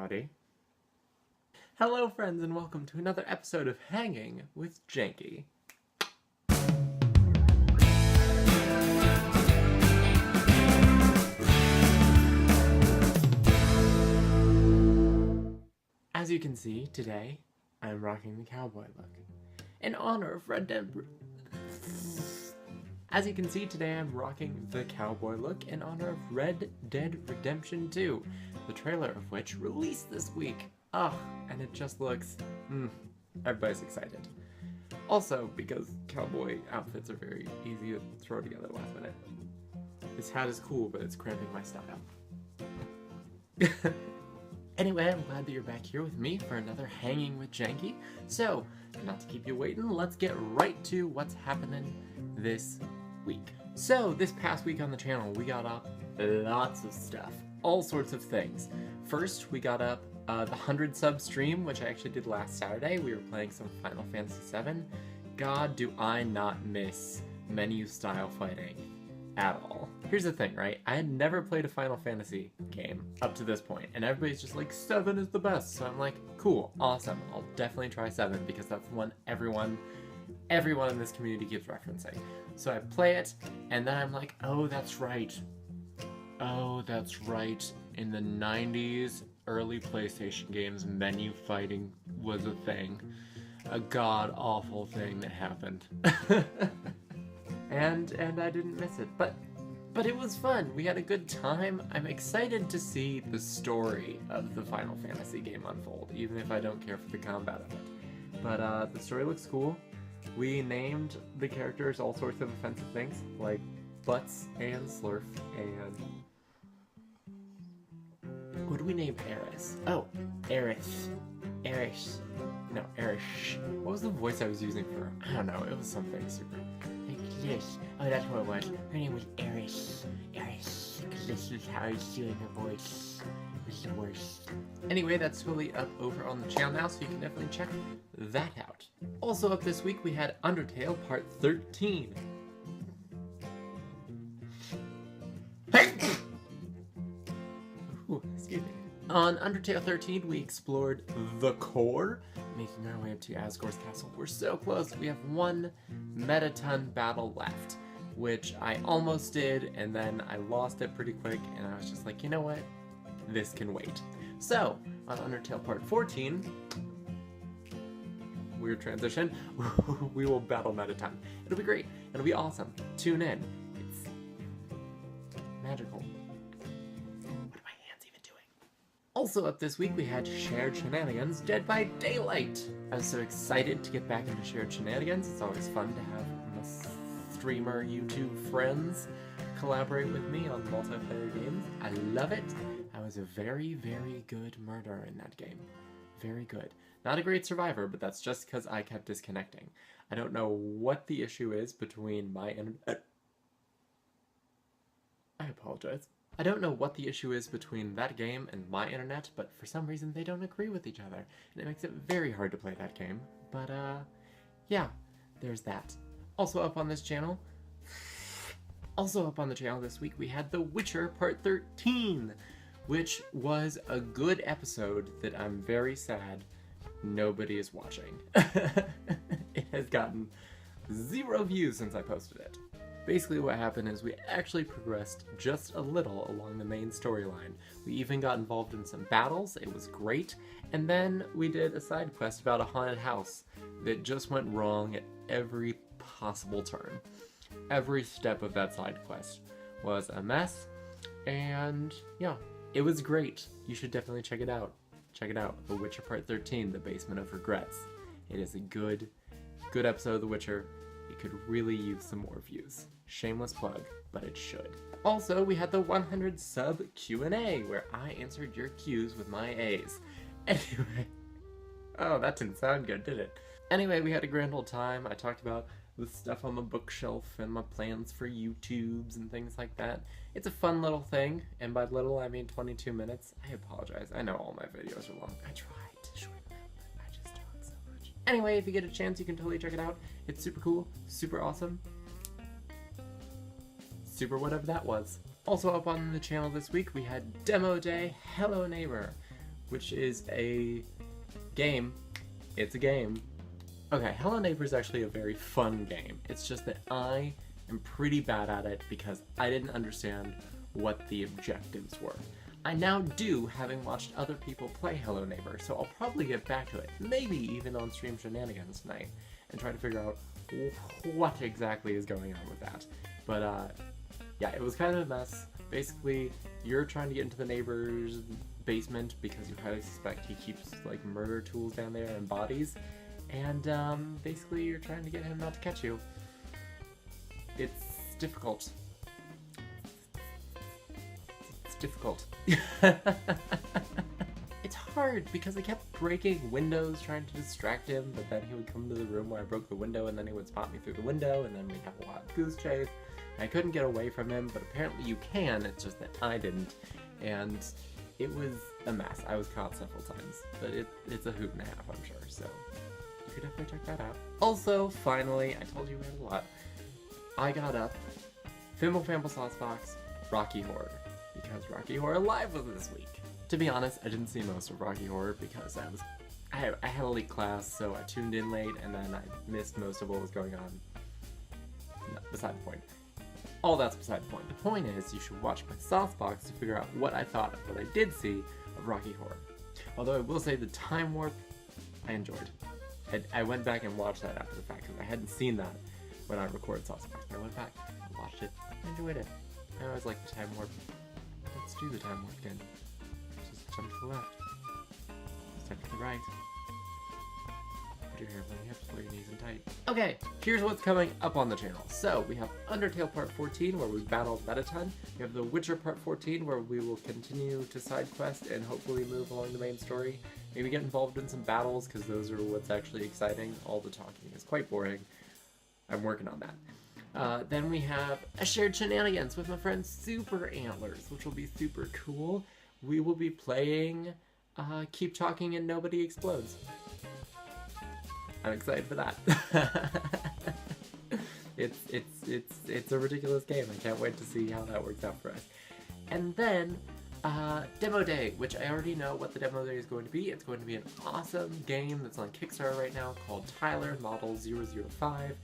Howdy. Hello friends and welcome to another episode of Hanging with Janky. As you can see, today I am rocking the cowboy look. In honor of Red Dead... As you can see, today I'm rocking the cowboy look in honor of Red Dead Redemption 2, the trailer of which released this week. And it just looks... everybody's excited. Also, because cowboy outfits are very easy to throw together last minute. This hat is cool, but it's cramping my style. Anyway, I'm glad that you're back here with me for another Hanging with Janky. So, not to keep you waiting, let's get right to what's happening this week. So, this past week on the channel, we got up lots of stuff. All sorts of things. First, we got up the 100 sub stream, which I actually did last Saturday. We were playing some Final Fantasy VII. God, do I not miss menu style fighting at all. Here's the thing, right? I had never played a Final Fantasy game up to this point, and everybody's just like, 7 is the best. So I'm like, cool, awesome. I'll definitely try 7 because that's the one everyone in this community keeps referencing. So I play it, and then I'm like, oh, that's right. Oh, that's right. In the 90s, early PlayStation games, menu fighting was a thing. A god-awful thing that happened. and I didn't miss it. But it was fun. We had a good time. I'm excited to see the story of the Final Fantasy game unfold, even if I don't care for the combat of it. But the story looks cool. We named the characters all sorts of offensive things, like Butts and Slurf, and... what do we name Eris? Oh, Eris. Eris. No, Erish. What was the voice I was using for her? I don't know, it was something super... like this. Oh, that's what it was. Her name was Eris. Eris. Because this is how I was doing her voice. It was the worst. Anyway, that's totally up over on the channel now, so you can definitely check that out. Also up this week, we had Undertale Part 13. Ooh, excuse me. On Undertale 13, we explored the core, making our way up to Asgore's castle. We're so close. We have one Metaton battle left, which I almost did, and then I lost it pretty quick, and I was just like, you know what? This can wait. So, on Undertale Part 14, weird transition, we will battle Metaton. It'll be great. It'll be awesome. Tune in. It's magical. Also up this week, we had Shared Shenanigans Dead by Daylight. I was so excited to get back into Shared Shenanigans. It's always fun to have my streamer YouTube friends collaborate with me on multiplayer games. I love it. I was a very, very good murderer in that game. Very good. Not a great survivor, but that's just because I kept disconnecting. I don't know what the issue is between my internet... I apologize. I don't know what the issue is between that game and my internet, but for some reason they don't agree with each other, and it makes it very hard to play that game. But, yeah, there's that. Also up on this channel... Also up on the channel this week, we had The Witcher Part 13, which was a good episode that I'm very sad nobody is watching. It has gotten 0 views since I posted it. Basically what happened is we actually progressed just a little along the main storyline. We even got involved in some battles, it was great, and then we did a side quest about a haunted house that just went wrong at every possible turn. Every step of that side quest was a mess, and yeah, it was great. You should definitely check it out. Check it out, The Witcher Part 13, The Basement of Regrets. It is a good episode of The Witcher. It could really use some more views. Shameless plug, but it should. Also, we had the 100 sub Q&A, where I answered your Q's with my A's. Anyway, oh, that didn't sound good, did it? Anyway, we had a grand old time. I talked about the stuff on the bookshelf and my plans for YouTubes and things like that. It's a fun little thing, and by little I mean 22 minutes. I apologize. I know all my videos are long. I tried to shorten them, but I just talk so much. Anyway, if you get a chance, you can totally check it out. It's super cool, super awesome. Super whatever that was. Also up on the channel this week, we had Demo Day Hello Neighbor, which is a game. It's a game. Okay, Hello Neighbor is actually a very fun game. It's just that I am pretty bad at it because I didn't understand what the objectives were. I now do, having watched other people play Hello Neighbor, so I'll probably get back to it, maybe even on Stream Shenanigans tonight, and try to figure out what exactly is going on with that. But yeah, it was kind of a mess. Basically, you're trying to get into the neighbor's basement because you highly suspect he keeps like murder tools down there and bodies, and basically you're trying to get him not to catch you. It's difficult. It's difficult. It's hard because I kept breaking windows trying to distract him, but then he would come to the room where I broke the window and then he would spot me through the window and then we'd have a wild goose chase. I couldn't get away from him, but apparently you can, it's just that I didn't. And it was a mess. I was caught several times, but it's a hoot and a half, I'm sure, so you could definitely check that out. Also, finally, I told you we had a lot. I got up Fimble Famble Saucebox, Rocky Horror, because Rocky Horror Live was this week. To be honest, I didn't see most of Rocky Horror because I had a late class, so I tuned in late, and then I missed most of what was going on. No, beside the point. All that's beside the point. The point is, you should watch my Saucebox to figure out what I thought of what I did see of Rocky Horror. Although I will say the Time Warp, I enjoyed. I went back and watched that after the fact, because I hadn't seen that when I recorded Saucebox. I went back and watched it. I enjoyed it. I always like the Time Warp. Let's do the Time Warp again. Just jump to the left. Step to the right. Put your hair on your hips, pull your knees in tight. Okay, here's what's coming up on the channel. So, we have Undertale Part 14, where we battle Metaton. We have The Witcher Part 14, where we will continue to side quest and hopefully move along the main story. Maybe get involved in some battles, because those are what's actually exciting. All the talking is quite boring. I'm working on that. Then we have a shared shenanigans with my friend Super Antlers, which will be super cool. We will be playing Keep Talking and Nobody Explodes. I'm excited for that. It's a ridiculous game. I can't wait to see how that works out for us. And then Demo Day, which I already know what the Demo Day is going to be. It's going to be an awesome game that's on Kickstarter right now called Tyler Model 005.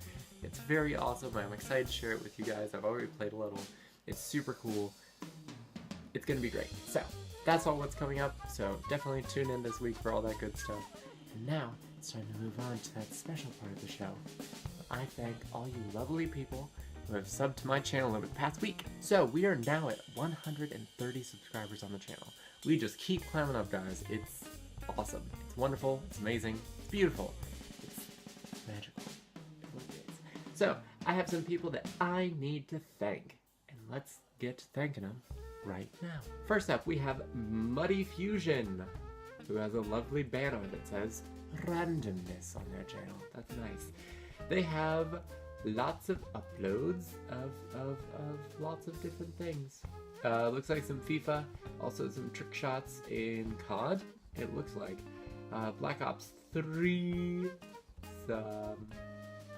It's very awesome. I'm excited to share it with you guys. I've already played a little. It's super cool. It's going to be great. So, that's all what's coming up. So, definitely tune in this week for all that good stuff. And now, it's time to move on to that special part of the show. I thank all you lovely people who have subbed to my channel over the past week. So, we are now at 130 subscribers on the channel. We just keep climbing up, guys. It's awesome. It's wonderful. It's amazing. It's beautiful. It's magical. So, I have some people that I need to thank, and let's get to thanking them right now. First up, we have Muddy Fusion, who has a lovely banner that says randomness on their channel. That's nice. They have lots of uploads of lots of different things. Looks like some FIFA, also some trick shots in COD, it looks like. Black Ops 3, some...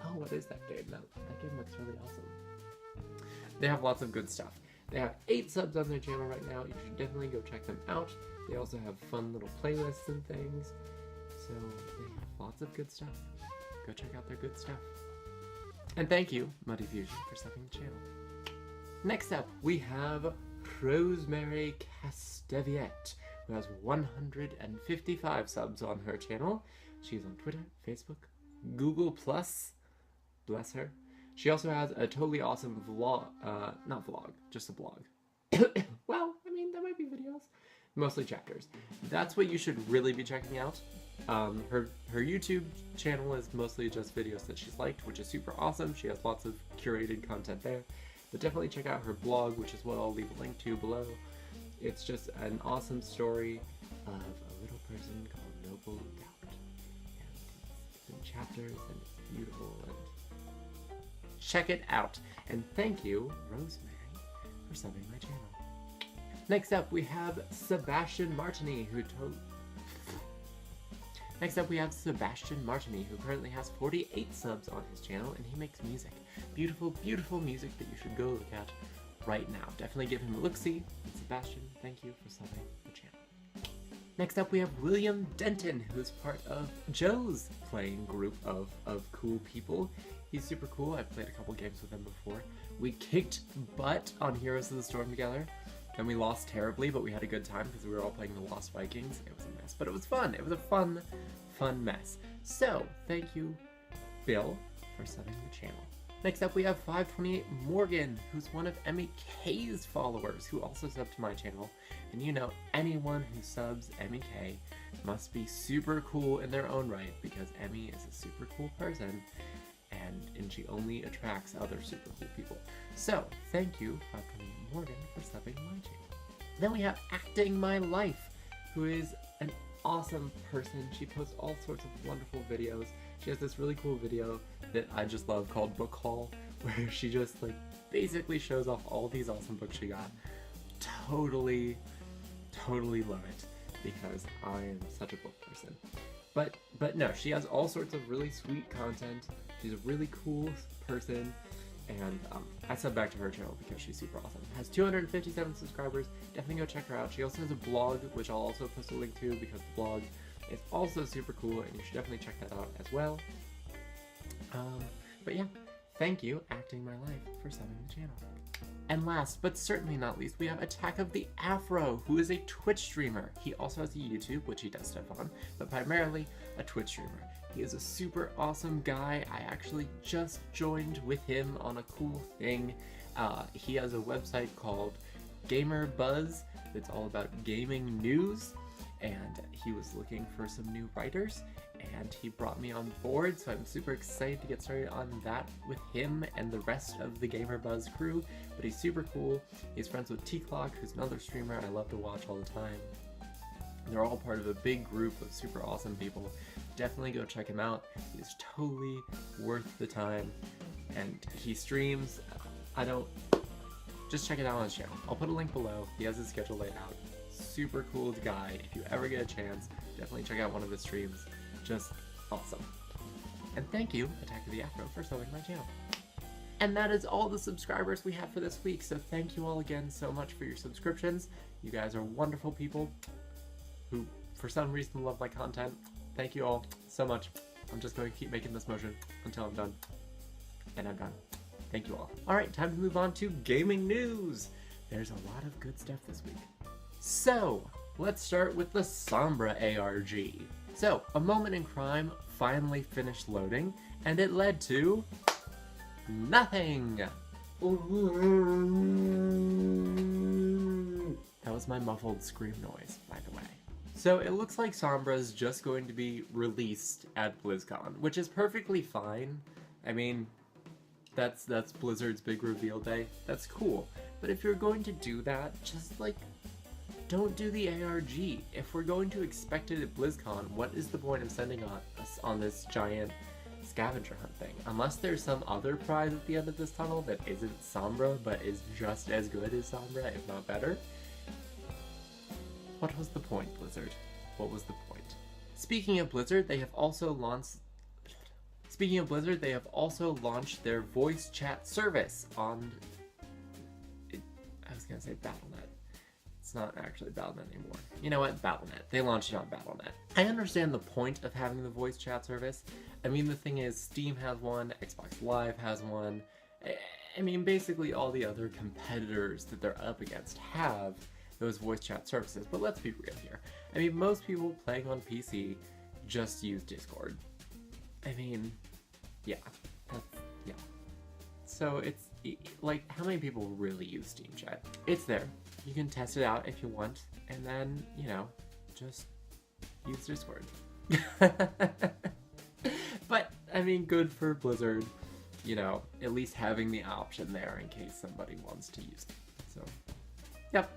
Oh, what is that game? That game looks really awesome. They have lots of good stuff. They have 8 subs on their channel right now. You should definitely go check them out. They also have fun little playlists and things. So they have lots of good stuff. Go check out their good stuff. And thank you, Muddy Fusion, for subbing the channel. Next up, we have Rosemary Casteviet, who has 155 subs on her channel. She's on Twitter, Facebook, Google+, bless her. She also has a totally awesome vlog, not vlog, just a blog. Well, I mean, there might be videos. Mostly chapters. That's what you should really be checking out. Her YouTube channel is mostly just videos that she's liked, which is super awesome. She has lots of curated content there. But definitely check out her blog, which is what I'll leave a link to below. It's just an awesome story of a little person called Noble Doubt. And it's in chapters, and it's beautiful, and check it out. And thank you, Rosemary, for subbing my channel. Next up, we have Sebastian Martini, who currently has 48 subs on his channel, and he makes music. Beautiful, beautiful music that you should go look at right now. Definitely give him a look-see. And Sebastian, thank you for subbing the channel. Next up we have William Denton, who's part of Joe's playing group of cool people. He's super cool. I've played a couple games with him before. We kicked butt on Heroes of the Storm together, and we lost terribly, but we had a good time because we were all playing the Lost Vikings. It was a mess, but it was fun. It was a fun mess. So, thank you, Bill, for subbing the channel. Next up, we have 528 Morgan, who's one of Emmy K's followers, who also subbed to my channel. And you know, anyone who subs Emmy K must be super cool in their own right, because Emmy is a super cool person, and she only attracts other super cool people. So, thank you, 528 Morgan, for subbing my channel. Then we have Acting My Life, who is an awesome person. She posts all sorts of wonderful videos. She has this really cool video that I just love called Book Haul, where she just like basically shows off all these awesome books she got. Totally love it, because I am such a book person. But no, she has all sorts of really sweet content. She's a really cool person, and I sub back to her channel because she's super awesome. Has 257 subscribers. Definitely go check her out. She also has a blog, which I'll also post a link to, because the blog is also super cool, and you should definitely check that out as well. But yeah, thank you, Acting My Life, for subbing the channel. And last, but certainly not least, we have Attack of the Afro, who is a Twitch streamer. He also has a YouTube, which he does stuff on, but primarily a Twitch streamer. He is a super awesome guy. I actually just joined with him on a cool thing. He has a website called GamerBuzz that's all about gaming news, and he was looking for some new writers, and he brought me on board, so I'm super excited to get started on that with him and the rest of the GamerBuzz crew. But he's super cool. He's friends with T-Clock, who's another streamer I love to watch all the time. They're all part of a big group of super awesome people. Definitely go check him out. He's totally worth the time, and he streams. Just check it out on his channel. I'll put a link below. He has his schedule laid out. Super cool guy. If you ever get a chance, definitely check out one of his streams. Just awesome. And thank you, Attack of the Afro, for subbing my channel. And that is all the subscribers we have for this week, so thank you all again so much for your subscriptions. You guys are wonderful people who, for some reason, love my content. Thank you all so much. I'm just going to keep making this motion until I'm done. And I'm done. Thank you all. Alright, time to move on to gaming news. There's a lot of good stuff this week. So, let's start with the Sombra ARG. So, A Moment in Crime finally finished loading, and it led to nothing! That was my muffled scream noise, by the way. So it looks like Sombra is just going to be released at BlizzCon, which is perfectly fine. I mean, that's Blizzard's big reveal day. That's cool. But if you're going to do that, just like, don't do the ARG. If we're going to expect it at BlizzCon, what is the point of sending us on this giant scavenger hunt thing? Unless there's some other prize at the end of this tunnel that isn't Sombra, but is just as good as Sombra, if not better. What was the point, Blizzard? What was the point? Speaking of Blizzard, they have also launched their voice chat service on... I was gonna say Battle.net. It's not actually Battle.net anymore. You know what? Battle.net. They launched it on Battle.net. I understand the point of having the voice chat service. I mean, the thing is, Steam has one, Xbox Live has one. I mean, basically all the other competitors that they're up against have those voice chat services, but let's be real here. I mean, most people playing on PC just use Discord. I mean, yeah. So it's, like, how many people really use Steam Chat? It's there. You can test it out if you want, and then, you know, just use Discord. But, I mean, good for Blizzard, you know, at least having the option there in case somebody wants to use it. So, yep.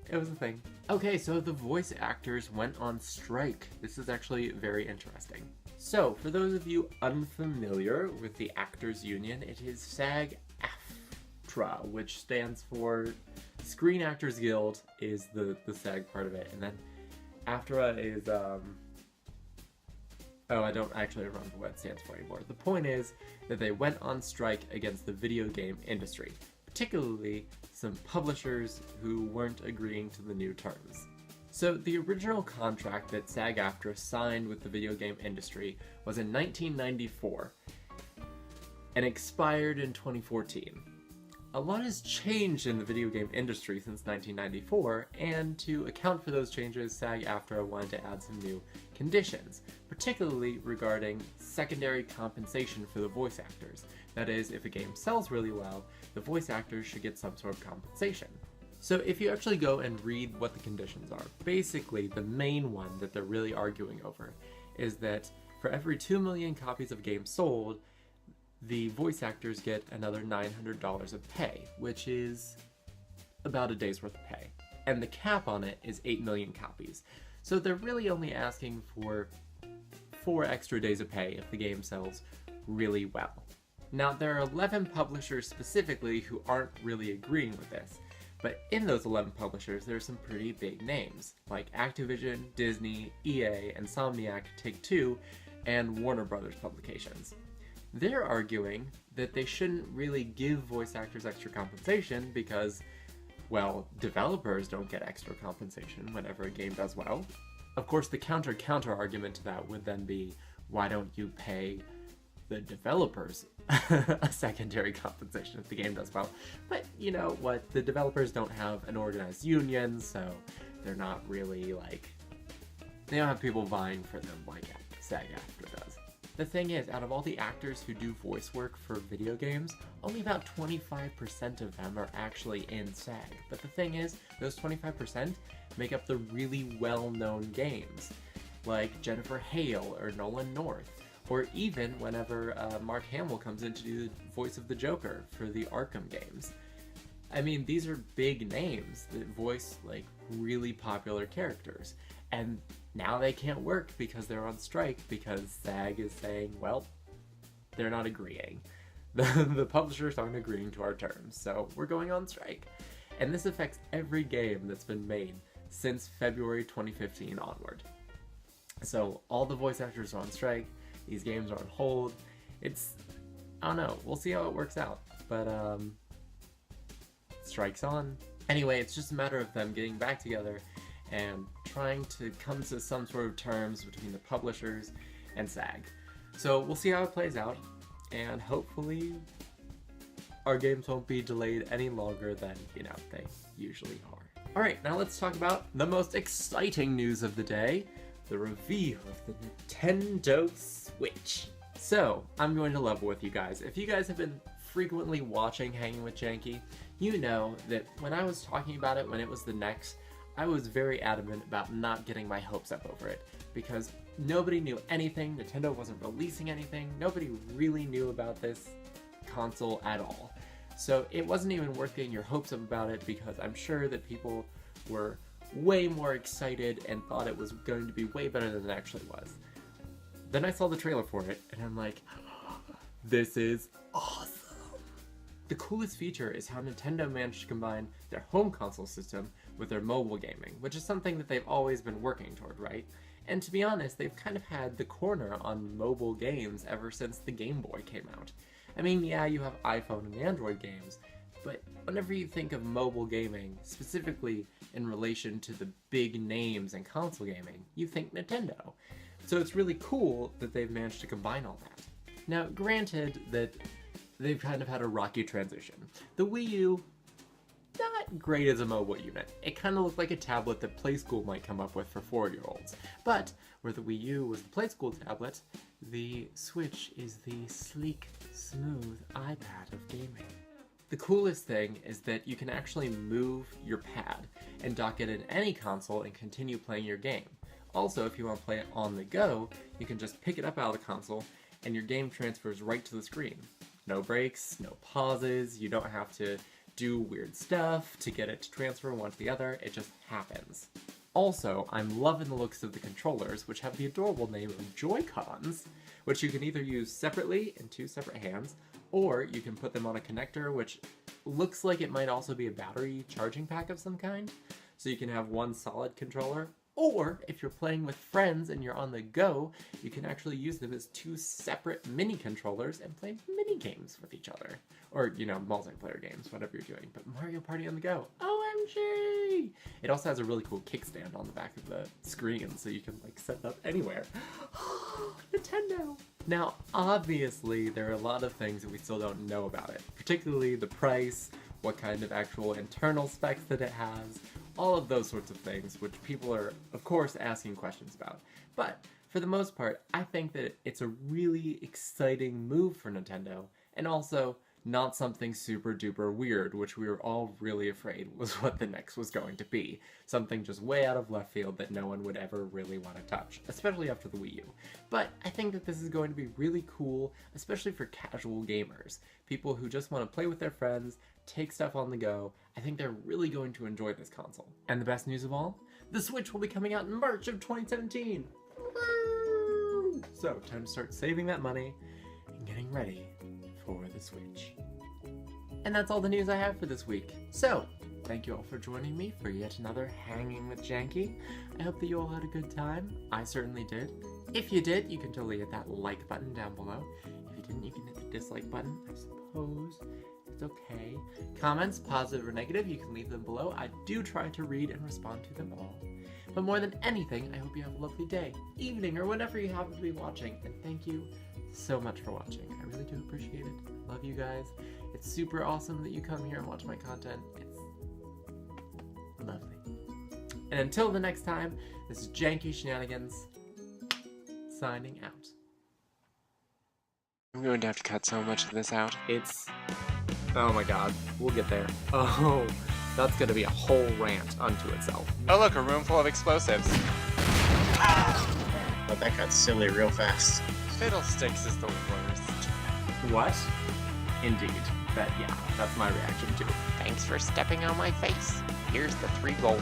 It was a thing. Okay, so the voice actors went on strike. This is actually very interesting. So, for those of you unfamiliar with the Actors Union, it is SAG-AFTRA, which stands for Screen Actors Guild, is the SAG part of it, and then AFTRA is, oh, I don't actually remember what it stands for anymore. The point is that they went on strike against the video game industry, particularly some publishers who weren't agreeing to the new terms. So the original contract that SAG-AFTRA signed with the video game industry was in 1994 and expired in 2014. A lot has changed in the video game industry since 1994, and to account for those changes, SAG-AFTRA wanted to add some new conditions, particularly regarding secondary compensation for the voice actors. That is, if a game sells really well, the voice actors should get some sort of compensation. So if you actually go and read what the conditions are, basically the main one that they're really arguing over is that for every 2 million copies of games sold, the voice actors get another $900 of pay, which is about a day's worth of pay. And the cap on it is 8 million copies. So they're really only asking for 4 extra days of pay if the game sells really well. Now, there are 11 publishers specifically who aren't really agreeing with this, but in those 11 publishers, there are some pretty big names, like Activision, Disney, EA, Insomniac, Take-Two, and Warner Brothers Publications. They're arguing that they shouldn't really give voice actors extra compensation because, well, developers don't get extra compensation whenever a game does well. Of course, the counter argument to that would then be, why don't you pay the developers a secondary compensation if the game does well? But you know what, the developers don't have an organized union, so they're not really they don't have people vying for them like SAG-AFTRA does. The thing is, out of all the actors who do voice work for video games, only about 25% of them are actually in SAG. But the thing is, those 25% make up the really well-known games, like Jennifer Hale or Nolan North, or even whenever Mark Hamill comes in to do the voice of the Joker for the Arkham games. I mean, these are big names that voice really popular characters, and now they can't work because they're on strike because SAG is saying, well, they're not agreeing. The publishers aren't agreeing to our terms, so we're going on strike. And this affects every game that's been made since February 2015 onward. So all the voice actors are on strike, these games are on hold. I don't know, we'll see how it works out, but strike's on. Anyway, it's just a matter of them getting back together and trying to come to some sort of terms between the publishers and SAG. So we'll see how it plays out, and hopefully our games won't be delayed any longer than, they usually are. Alright, now let's talk about the most exciting news of the day, the reveal of the Nintendo Switch. So, I'm going to level with you guys. If you guys have been frequently watching Hanging with Janky, you know that when I was talking about it when it was the next, I was very adamant about not getting my hopes up over it, because nobody knew anything, Nintendo wasn't releasing anything, nobody really knew about this console at all. So it wasn't even worth getting your hopes up about it, because I'm sure that people were way more excited and thought it was going to be way better than it actually was. Then I saw the trailer for it, and I'm like, this is awesome! The coolest feature is how Nintendo managed to combine their home console system with their mobile gaming, which is something that they've always been working toward, right? And to be honest, they've kind of had the corner on mobile games ever since the Game Boy came out. I mean, yeah, you have iPhone and Android games, but whenever you think of mobile gaming, specifically in relation to the big names in console gaming, you think Nintendo. So it's really cool that they've managed to combine all that. Now, granted that they've kind of had a rocky transition. The Wii U, not great as a mobile unit. It kind of looked like a tablet that Play School might come up with for 4-year-olds. But where the Wii U was the Play School tablet, the Switch is the sleek, smooth iPad of gaming. The coolest thing is that you can actually move your pad and dock it in any console and continue playing your game. Also, if you want to play it on the go, you can just pick it up out of the console and your game transfers right to the screen. No breaks, no pauses, you don't have to do weird stuff to get it to transfer one to the other, it just happens. Also, I'm loving the looks of the controllers, which have the adorable name of Joy-Cons, which you can either use separately in 2 separate hands, or you can put them on a connector, which looks like it might also be a battery charging pack of some kind, so you can have one solid controller. Or, if you're playing with friends and you're on the go, you can actually use them as 2 separate mini controllers and play mini games with each other. Or, multiplayer games, whatever you're doing. But Mario Party on the go. OMG! Crunchy! It also has a really cool kickstand on the back of the screen, so you can like set it up anywhere. Nintendo! Now, obviously, there are a lot of things that we still don't know about it, particularly the price, what kind of actual internal specs that it has, all of those sorts of things, which people are, of course, asking questions about. But, for the most part, I think that it's a really exciting move for Nintendo, and also not something super duper weird, which we were all really afraid was what the next was going to be. Something just way out of left field that no one would ever really want to touch, especially after the Wii U. But I think that this is going to be really cool, especially for casual gamers. People who just want to play with their friends, take stuff on the go. I think they're really going to enjoy this console. And the best news of all? The Switch will be coming out in March of 2017! Woo! So, time to start saving that money and getting ready for the Switch. And that's all the news I have for this week. So, thank you all for joining me for yet another Hanging with Janky. I hope that you all had a good time. I certainly did. If you did, you can totally hit that like button down below. If you didn't, you can hit the dislike button, I suppose. It's okay. Comments, positive or negative, you can leave them below. I do try to read and respond to them all. But more than anything, I hope you have a lovely day, evening, or whenever you happen to be watching. And thank you so much for watching. I really do appreciate it. Love you guys. It's super awesome that you come here and watch my content. It's lovely. And until the next time, this is Janky Shenanigans, signing out. I'm going to have to cut so much of this out. Oh my god, we'll get there. Oh, that's gonna be a whole rant unto itself. Oh look, a room full of explosives. Oh, that got silly real fast. Fiddlesticks is the worst. What? Indeed. Yeah, that's my reaction too. Thanks for stepping on my face. Here's the 3 gold.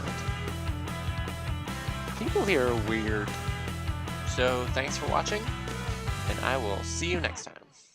People here are weird. So thanks for watching, and I will see you next time.